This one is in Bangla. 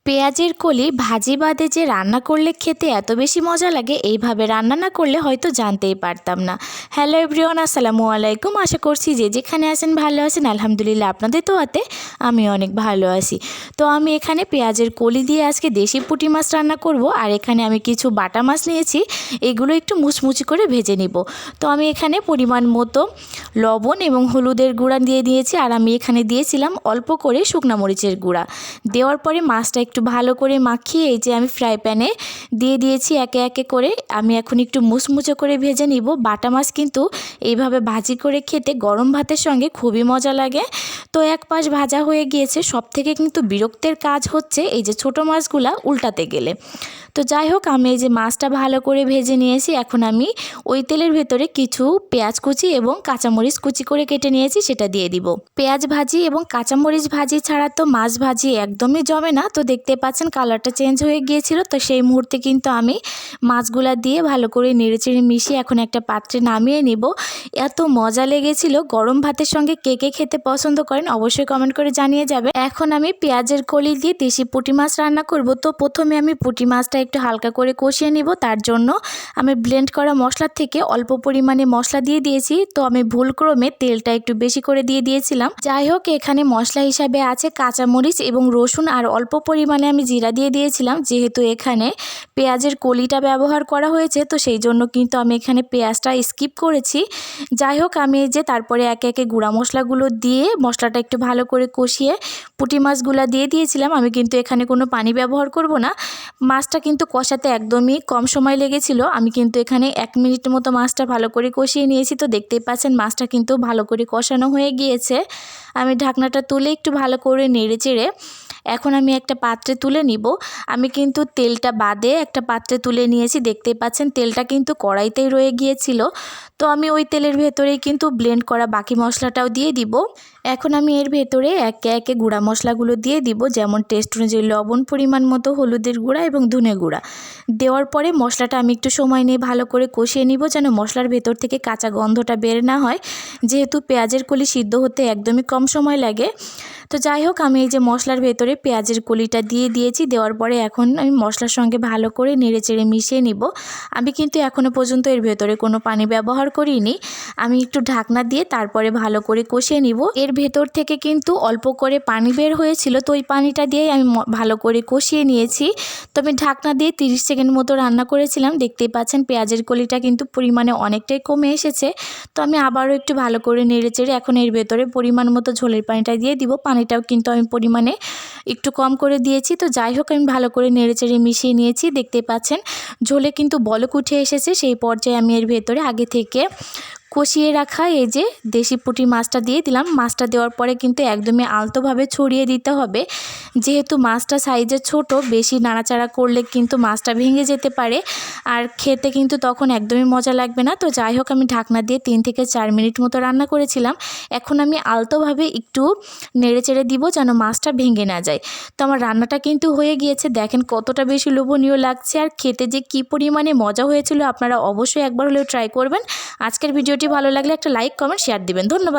পেঁয়াজের কলি ভাজি বাদে যে রান্না করলে খেতে এত বেশি মজা লাগে, এইভাবে রান্না না করলে হয়তো জানতেই পারতাম না। হ্যালো এভরিওয়ান, আসসালামু আলাইকুম। আশা করছি যে যেখানে আছেন ভালো আছেন। আলহামদুলিল্লাহ আপনাদের দোয়াতে আমি অনেক ভালো আছি। তো আমি এখানে পেঁয়াজের কলি দিয়ে আজকে দেশি পুঁটি মাছ রান্না করব। আর এখানে আমি কিছু বাটা মাছ নিয়েছি, এগুলো একটু মুচমুচি করে ভেজে নিব। তো আমি এখানে পরিমাণ মতো লবণ এবং হলুদের গুঁড়া দিয়ে দিয়েছি। আর আমি এখানে দিয়েছিলাম অল্প করে শুকনো মরিচের গুঁড়া। দেওয়ার পরে মাছটা একটু ভালো করে মাখিয়ে এই যে আমি ফ্রাই প্যানে দিয়ে দিয়েছি একে একে করে। আমি এখন একটু মুচমুচে করে ভেজে নিব। বাটা মাছ কিন্তু এইভাবে ভাজি করে খেতে গরম ভাতের সঙ্গে খুবই মজা লাগে। তো এক পাশ ভাজা হয়ে গিয়েছে। সব থেকে কিন্তু বিরক্তের কাজ হচ্ছে এই যে ছোটো মাছগুলা উল্টাতে গেলে। তো যাই হোক, আমি এই যে মাছটা ভালো করে ভেজে নিয়েছি। এখন আমি ওই তেলের ভেতরে কিছু পেঁয়াজ কুচি এবং কাঁচামরিচ কুচি করে কেটে নিয়েছি, সেটা দিয়ে দিব। পেঁয়াজ ভাজি এবং কাঁচামরিচ ভাজি ছাড়া তো মাছ ভাজি একদমই জমে না। তো দেখতে পাচ্ছেন কালারটা চেঞ্জ হয়ে গিয়েছিল। তো সেই মুহূর্তে কিন্তু আমি মাছগুলা দিয়ে ভালো করে নেড়েচেড়ে মিশিয়ে এখন একটা পাত্রে নামিয়ে নিব। এত মজা লেগেছিল। গরম ভাতের সঙ্গে কে কে খেতে পছন্দ করেন অবশ্যই কমেন্ট করে জানিয়ে যাবে। এখন আমি পেঁয়াজের কলি দিয়ে দেশি পুঁটি মাছ রান্না করব। তো প্রথমে আমি পুঁটি মাছটা একটু হালকা করে কষিয়ে নিব। তার জন্য আমি ব্লেন্ড করা মশলার থেকে অল্প পরিমাণে মশলা দিয়ে দিয়েছি। তো আমি ভুলক্রমে তেলটা একটু বেশি করে দিয়ে দিয়েছিলাম। যাই হোক, এখানে মশলা হিসাবে আছে কাঁচামরিচ এবং রসুন, আর অল্প পরিমাণে আমি জিরা দিয়ে দিয়েছিলাম। যেহেতু এখানে পেঁয়াজের কলিটা ব্যবহার করা হয়েছে, তো সেই জন্য কিন্তু আমি এখানে পেঁয়াজটা স্কিপ করেছি। যাই হোক, আমি এই যে তারপরে একে একে গুঁড়া মশলাগুলো দিয়ে মশলাটা একটু ভালো করে কষিয়ে পুঁটি মাছগুলো দিয়ে দিয়েছিলাম। আমি কিন্তু এখানে কোনো পানি ব্যবহার করব না। মাছটা কিন্তু কষাতে একদমই কম সময় লেগেছিল। আমি কিন্তু এখানে 1 মিনিট মতো মাছটা ভালো করে কষিয়ে নিয়েছি। তো দেখতেই পাচ্ছেন মাছটা কিন্তু ভালো করে কষানো হয়ে গিয়েছে। আমি ঢাকনাটা তুলে একটু ভালো করে নেড়ে চেড়ে এখন আমি একটা পাত্রে তুলে নিব। আমি কিন্তু তেলটা বাদে একটা পাত্রে তুলে নিয়েছি। দেখতেই পাচ্ছেন তেলটা কিন্তু কড়াইতেই রয়ে গিয়েছিল। তো আমি ওই তেলের ভেতরেই কিন্তু ব্লেন্ড করা বাকি মশলাটাও দিয়ে দিব। এখন আমি এর ভেতরে একে একে গুঁড়া মশলাগুলো দিয়ে দিব, যেমন টেস্ট অনুযায়ী লবণ, পরিমাণ মতো হলুদের গুঁড়া এবং ধনে গুঁড়া। দেওয়ার পরে মশলাটা আমি একটু সময় নিয়ে ভালো করে কষিয়ে নিব, যেন মশলার ভেতর থেকে কাঁচা গন্ধটা বের না হয়। যেহেতু পেঁয়াজের কলি সিদ্ধ হতে একদমই কম সময় লাগে। তো যাই হোক, আমি এই যে মশলার ভেতরে পেঁয়াজের কলিটা দিয়ে দিয়েছি। দেওয়ার পরে এখন আমি মশলার সঙ্গে ভালো করে নেড়েচেড়ে মিশিয়ে নিব। আমি কিন্তু এখনও পর্যন্ত এর ভেতরে কোনো পানি ব্যবহার করিনি। আমি একটু ঢাকনা দিয়ে তারপরে ভালো করে কষিয়ে নিব। এর ভেতর থেকে কিন্তু অল্প করে পানি বের হয়েছিল, তো ওই পানিটা দিয়েই আমি ভালো করে কষিয়ে নিয়েছি। তো আমি ঢাকনা দিয়ে 30 সেকেন্ড মতো রান্না করেছিলাম। দেখতেই পাচ্ছেন পেঁয়াজের কলিটা কিন্তু পরিমাণে অনেকটাই কমে এসেছে। তো আমি আবারও একটু ভালো করে নেড়েচেড়ে এখন এর ভেতরে পরিমাণ মতো ঝোলের পানিটা দিয়ে দিব। পানিটাও কিন্তু আমি পরিমাণে একটু কম করে দিয়েছি। তো যাই হোক, আমি ভালো করে নেড়েচেড়ে মিশিয়ে নিয়েছি। দেখতেই পাচ্ছেন ঝোলে কিন্তু বলক উঠে এসেছে। সেই পর্যায়ে আমি এর ভেতরে আগে থেকে কষিয়ে রাখা এই যে দেশি পুঁটি মাছটা দিয়ে দিলাম। মাছটা দেওয়ার পরে কিন্তু একদমই আলতোভাবে ছড়িয়ে দিতে হবে। যেহেতু মাছটা সাইজে ছোট, বেশি নাড়াচাড়া করলে কিন্তু মাছটা ভেঙে যেতে পারে, আর খেতে কিন্তু তখন একদমই মজা লাগবে না। তো যাই হোক, আমি ঢাকনা দিয়ে 3 থেকে 4 মিনিট মতো রান্না করেছিলাম। এখন আমি আলতোভাবে একটু নেড়েচেড়ে দিব, যেন মাছটা ভেঙে না যায়। তো আমার রান্নাটা কিন্তু হয়ে গিয়েছে। দেখেন কতটা বেশি লোভনীয় লাগছে, আর খেতে যে কী পরিমাণে মজা হয়েছিল আপনারা অবশ্যই একবার হলেও ট্রাই করবেন। আজকের ভিডিওটি ভালো লাগলে একটা লাইক, কমেন্ট, শেয়ার দিবেন। ধন্যবাদ।